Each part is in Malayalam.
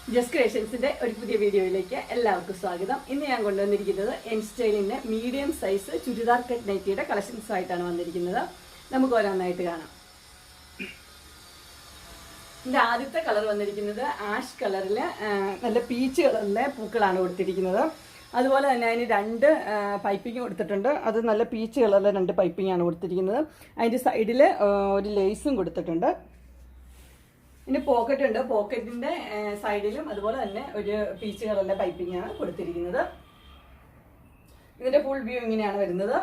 ജസ്റ്റ് ക്രിയേഷൻസിന്റെ ഒരു പുതിയ വീഡിയോയിലേക്ക് എല്ലാവർക്കും സ്വാഗതം. ഇന്ന് ഞാൻ കൊണ്ടുവന്നിരിക്കുന്നത് എൻ സ്റ്റൈലിന്റെ മീഡിയം സൈസ് ചുരിദാർ കട്ട് നൈറ്റിയുടെ കളക്ഷൻസ് ആയിട്ടാണ് വന്നിരിക്കുന്നത്. നമുക്ക് ഓരോന്നായിട്ട് കാണാം. ഇതിന്റെ ആദ്യത്തെ കളർ വന്നിരിക്കുന്നത് ആഷ് കളറില് നല്ല പീച്ച് കളറിലെ പൂക്കളാണ് കൊടുത്തിരിക്കുന്നത്. അതുപോലെ തന്നെ അതിന് രണ്ട് പൈപ്പിംഗ് കൊടുത്തിട്ടുണ്ട്. അത് നല്ല പീച്ച് കളറിലെ രണ്ട് പൈപ്പിംഗ് ആണ് കൊടുത്തിരിക്കുന്നത്. അതിൻ്റെ സൈഡിൽ ഒരു ലേസും കൊടുത്തിട്ടുണ്ട്. ഇതിന് പോക്കറ്റ് ഉണ്ട്. പോക്കറ്റിന്റെ സൈഡിലും അതുപോലെ തന്നെ ഒരു പീച്ച് കളറിലെ പൈപ്പിംഗ് ആണ് കൊടുത്തിരിക്കുന്നത്. ഇതിന്റെ ഫുൾ വ്യൂ ഇങ്ങനെയാണ് വരുന്നത്.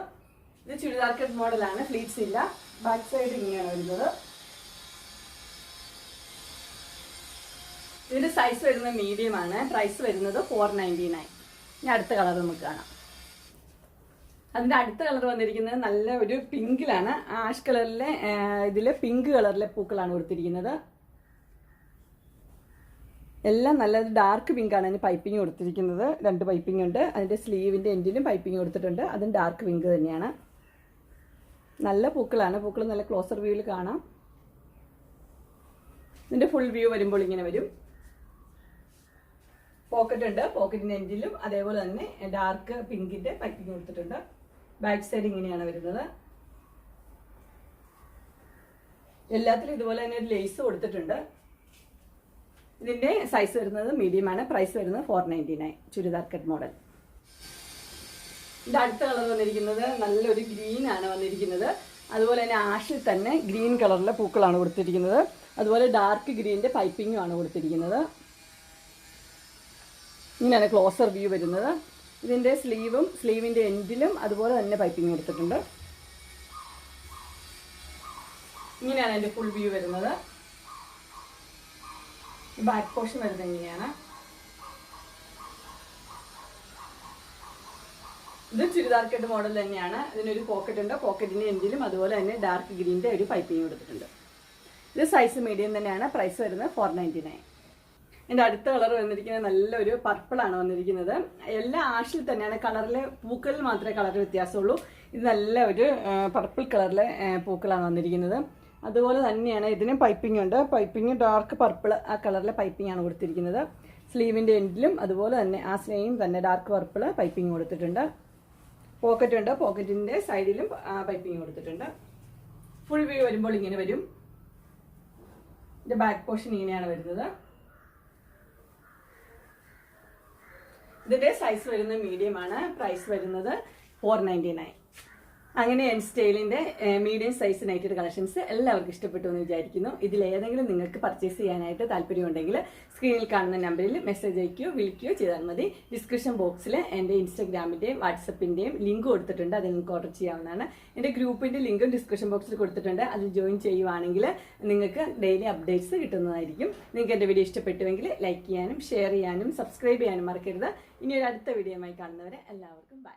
ഇത് ചുരിദാർ കട്ട് മോഡലാണ്, ഫ്ലീറ്റ്സ് ഇല്ല. ബാക്ക് സൈഡ് ഇങ്ങനെയാണ് വരുന്നത്. ഇതിന്റെ സൈസ് വരുന്നത് മീഡിയം ആണ്. പ്രൈസ് വരുന്നത് 499. ഇനി അടുത്ത കളർ നമുക്ക് കാണാം. അതിന്റെ അടുത്ത കളർ വന്നിരിക്കുന്നത് നല്ല ഒരു പിങ്കിലാണ്. ആഷ് കളറിലെ ഇതില് പിങ്ക് കളറിലെ പൂക്കളാണ് കൊടുത്തിരിക്കുന്നത്. എല്ലാം നല്ല ഡാർക്ക് പിങ്ക് ആണ്. അതിന് പൈപ്പിംഗ് കൊടുത്തിരിക്കുന്നത്. രണ്ട് പൈപ്പിംഗ് ഉണ്ട്. അതിന്റെ സ്ലീവിന്റെ എൻഡിലും പൈപ്പിംഗ് കൊടുത്തിട്ടുണ്ട്. അതും ഡാർക്ക് പിങ്ക് തന്നെയാണ്. നല്ല പൂക്കളാണ്. പൂക്കൾ നല്ല ക്ലോസർ വ്യൂവിൽ കാണാം. ഇതിന്റെ ഫുൾ വ്യൂ വരുമ്പോൾ ഇങ്ങനെ വരും. പോക്കറ്റ് ഉണ്ട്. പോക്കറ്റിന്റെ എൻഡിലും അതേപോലെ തന്നെ ഡാർക്ക് പിങ്കിന്റെ പൈപ്പിംഗ് കൊടുത്തിട്ടുണ്ട്. ബാക്ക് സൈഡ് ഇങ്ങനെയാണ് വരുന്നത്. എല്ലാത്തിലും ഇതുപോലെ തന്നെ ഒരു ലേസ് കൊടുത്തിട്ടുണ്ട്. ഇതിന്റെ സൈസ് വരുന്നത് മീഡിയം ആണ്. പ്രൈസ് വരുന്നത് 499. Churidar cut model. ഇതിന്റെ അടുത്ത കളർ വന്നിരിക്കുന്നത് നല്ലൊരു ഗ്രീൻ ആണ് വന്നിരിക്കുന്നത്. അതുപോലെ തന്നെ ആഷിൽ തന്നെ ഗ്രീൻ കളറിലെ പൂക്കളാണ് കൊടുത്തിരിക്കുന്നത്. അതുപോലെ ഡാർക്ക് ഗ്രീനിന്റെ പൈപ്പിംഗും ആണ് കൊടുത്തിരിക്കുന്നത്. ഇങ്ങനെയാണ് ക്ലോസർ വ്യൂ വരുന്നത്. ഇതിന്റെ സ്ലീവിന്റെ എൻഡിലും അതുപോലെ തന്നെ പൈപ്പിംഗ് കൊടുത്തിട്ടുണ്ട്. ഇങ്ങനെയാണ് അതിന്റെ ഫുൾ വ്യൂ വരുന്നത്. ബാക്ക് പോർഷൻ വരുന്നത് എങ്ങനെയാണ്. ഇത് ചുരിദാർ കട്ട് മോഡൽ തന്നെയാണ്. ഇതിനൊരു പോക്കറ്റ് ഉണ്ട്. പോക്കറ്റിന്റെ എൻഡിലും അതുപോലെ തന്നെ ഡാർക്ക് ഗ്രീനിന്റെ ഒരു പൈപ്പിംഗ് കൊടുത്തിട്ടുണ്ട്. ഇത് സൈസ് മീഡിയം തന്നെയാണ്. പ്രൈസ് വരുന്നത് 499. എൻ്റെ അടുത്ത കളർ വന്നിരിക്കുന്നത് നല്ലൊരു പർപ്പിളാണ് വന്നിരിക്കുന്നത്. എല്ലാ ആഷിൽ തന്നെയാണ്. കളറിലെ പൂക്കളിൽ മാത്രമേ കളർ വ്യത്യാസമുള്ളൂ. ഇത് നല്ല ഒരു പർപ്പിൾ കളറിലെ പൂക്കളാണ് വന്നിരിക്കുന്നത്. അതുപോലെ തന്നെയാണ് ഇതിനും പൈപ്പിംഗ് ഉണ്ട്. പൈപ്പിംഗ് ഡാർക്ക് പർപ്പിൾ ആ കളറിലെ പൈപ്പിംഗ് ആണ് കൊടുത്തിരിക്കുന്നത്. സ്ലീവിന്റെ എൻഡിലും അതുപോലെ തന്നെ ആ സെയിം തന്നെ ഡാർക്ക് പർപ്പിൾ പൈപ്പിംഗ് കൊടുത്തിട്ടുണ്ട്. പോക്കറ്റ് ഉണ്ട്. പോക്കറ്റിന്റെ സൈഡിലും പൈപ്പിംഗ് കൊടുത്തിട്ടുണ്ട്. ഫുൾ വ്യൂ വരുമ്പോൾ ഇങ്ങനെ വരും. ഇതിന്റെ ബാക്ക് പോർഷൻ ഇങ്ങനെയാണ് വരുന്നത്. ഇതിന്റെ സൈസ് വരുന്നത് മീഡിയം ആണ്. പ്രൈസ് വരുന്നത് 499. അങ്ങനെ എൻ സ്റ്റൈലിന്റെ മീഡിയം സൈസ് നൈറ്റഡ് കളക്ഷൻസ് എല്ലാവർക്കും ഇഷ്ടപ്പെട്ടു എന്ന് വിചാരിക്കുന്നു. ഇതിലേതെങ്കിലും നിങ്ങൾക്ക് പർച്ചേസ് ചെയ്യാനായിട്ട് താല്പര്യമുണ്ടെങ്കിൽ സ്ക്രീനിൽ കാണുന്ന നമ്പറിൽ മെസ്സേജ് അയക്കുകയോ വിളിക്കുകയോ ചെയ്താൽ മതി. ഡിസ്ക്രിപ്ഷൻ ബോക്സിൽ എൻ്റെ ഇൻസ്റ്റാഗ്രാമിന്റെയും വാട്സപ്പിന്റെയും ലിങ്ക് കൊടുത്തിട്ടുണ്ട്. അത് നിങ്ങൾക്ക് ഓർഡർ ചെയ്യാവുന്നതാണ്. എൻ്റെ ഗ്രൂപ്പിന്റെ ലിങ്കും ഡിസ്ക്രിപ്ഷൻ ബോക്സിൽ കൊടുത്തിട്ടുണ്ട്. അതിൽ ജോയിൻ ചെയ്യുവാണെങ്കിൽ നിങ്ങൾക്ക് ഡെയിലി അപ്ഡേറ്റ്സ് കിട്ടുന്നതായിരിക്കും. നിങ്ങൾക്ക് എൻ്റെ വീഡിയോ ഇഷ്ടപ്പെട്ടുവെങ്കിൽ ലൈക്ക് ചെയ്യാനും ഷെയർ ചെയ്യാനും സബ്സ്ക്രൈബ് ചെയ്യാനും മറക്കരുത്. ഇനി ഒരു അടുത്ത വീഡിയോയുമായി കാണുന്നവരെ എല്ലാവർക്കും ബൈ.